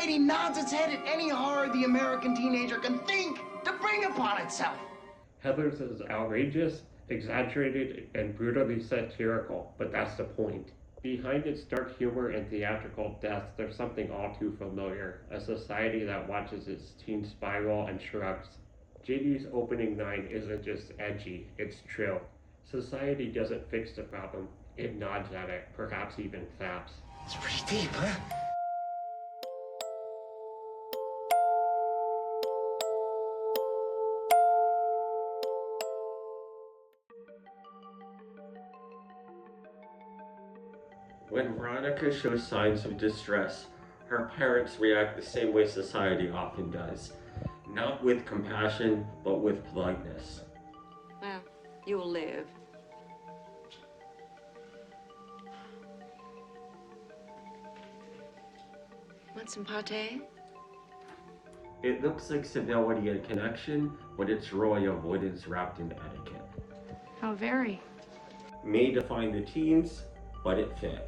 society nods its head at any horror the American teenager can think to bring upon itself. Heather's is outrageous, exaggerated, and brutally satirical, but that's the point. Behind its dark humor and theatrical deaths, there's something all too familiar, a society that watches its teen spiral and shrugs. JD's opening line isn't just edgy, it's true. Society doesn't fix the problem, it nods at it, perhaps even claps. It's pretty deep, huh? When Veronica shows signs of distress, her parents react the same way society often does. Not with compassion, but with politeness. Well, you'll live. Want some pâté? It looks like civility and connection, but it's royal avoidance wrapped in etiquette. How very. May define the teens, but it fit.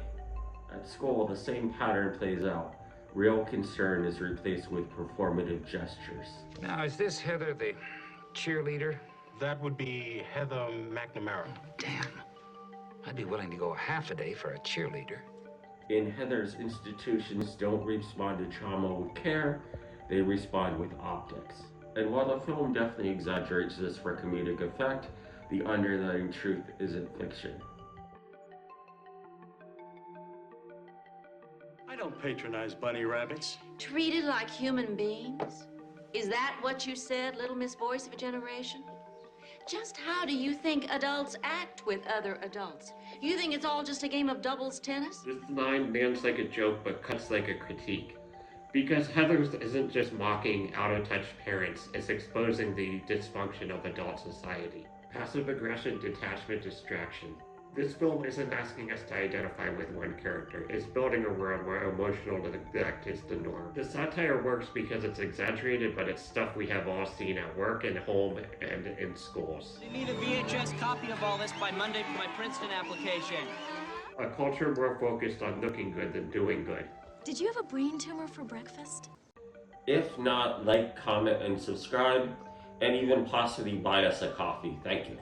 At school, the same pattern plays out. Real concern is replaced with performative gestures. Now, is this Heather the cheerleader? That would be Heather McNamara. Damn. I'd be willing to go half a day for a cheerleader. In Heather's, institutions don't respond to trauma with care, they respond with optics. And while the film definitely exaggerates this for comedic effect, the underlying truth isn't fiction. I don't patronize bunny rabbits. Treated like human beings? Is that what you said, Little Miss Voice of a Generation? Just how do you think adults act with other adults? You think it's all just a game of doubles tennis? This line lands like a joke but cuts like a critique. Because Heather's isn't just mocking out-of-touch parents, it's exposing the dysfunction of adult society. Passive aggression, detachment, distraction. This film isn't asking us to identify with one character, it's building a world where emotional neglect is the norm. The satire works because it's exaggerated, but it's stuff we have all seen at work and home and in schools. You need a VHS copy of all this by Monday for my Princeton application. A culture more focused on looking good than doing good. Did you have a brain tumor for breakfast? If not, like, comment, and subscribe, and even possibly buy us a coffee. Thank you.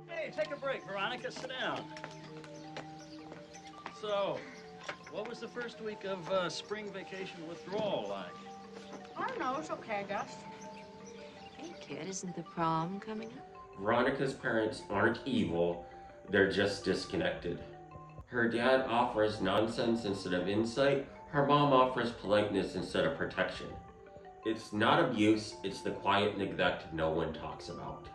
Hey, take a break, Veronica. Sit down. So, what was the first week of spring vacation withdrawal like? I don't know, it's okay, I guess. Hey, kid, isn't the prom coming up? Veronica's parents aren't evil, they're just disconnected. Her dad offers nonsense instead of insight, her mom offers politeness instead of protection. It's not abuse, it's the quiet neglect no one talks about.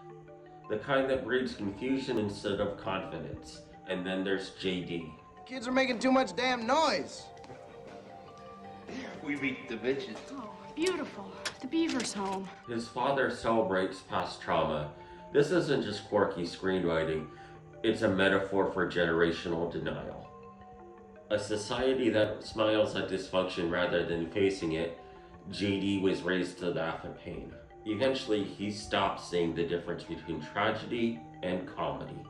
The kind that breeds confusion instead of confidence. And then there's JD. Kids are making too much damn noise. We beat the bitches. Oh, beautiful. The beaver's home. His father celebrates past trauma. This isn't just quirky screenwriting, it's a metaphor for generational denial. A society that smiles at dysfunction rather than facing it, JD was raised to laugh at pain. Eventually, he stopped seeing the difference between tragedy and comedy.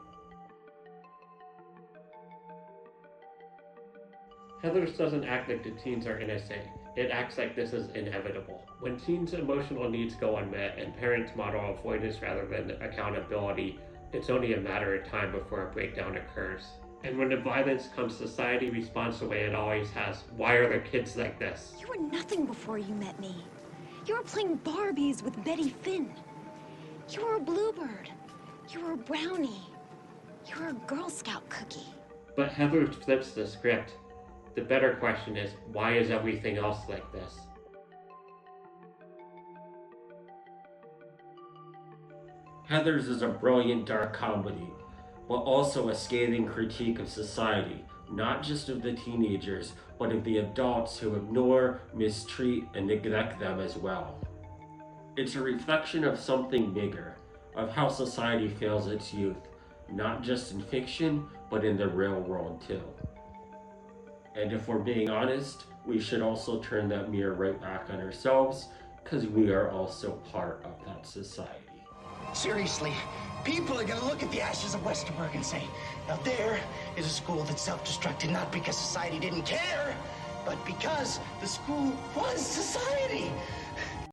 Heather's doesn't act like the teens are innocent. It acts like this is inevitable. When teens' emotional needs go unmet and parents model avoidance rather than accountability, it's only a matter of time before a breakdown occurs. And when the violence comes, society responds the way it always has. Why are there kids like this? You were nothing before you met me. You were playing Barbies with Betty Finn. You were a bluebird. You were a brownie. You were a Girl Scout cookie. But Heather flips the script. The better question is, why is everything else like this? Heather's is a brilliant dark comedy, but also a scathing critique of society, not just of the teenagers, but of the adults who ignore, mistreat, and neglect them as well. It's a reflection of something bigger, of how society fails its youth, not just in fiction, but in the real world too. And if we're being honest, we should also turn that mirror right back on ourselves, because we are also part of that society. Seriously, people are gonna look at the ashes of Westerberg and say, now there is a school that self-destructed not because society didn't care, but because the school was society.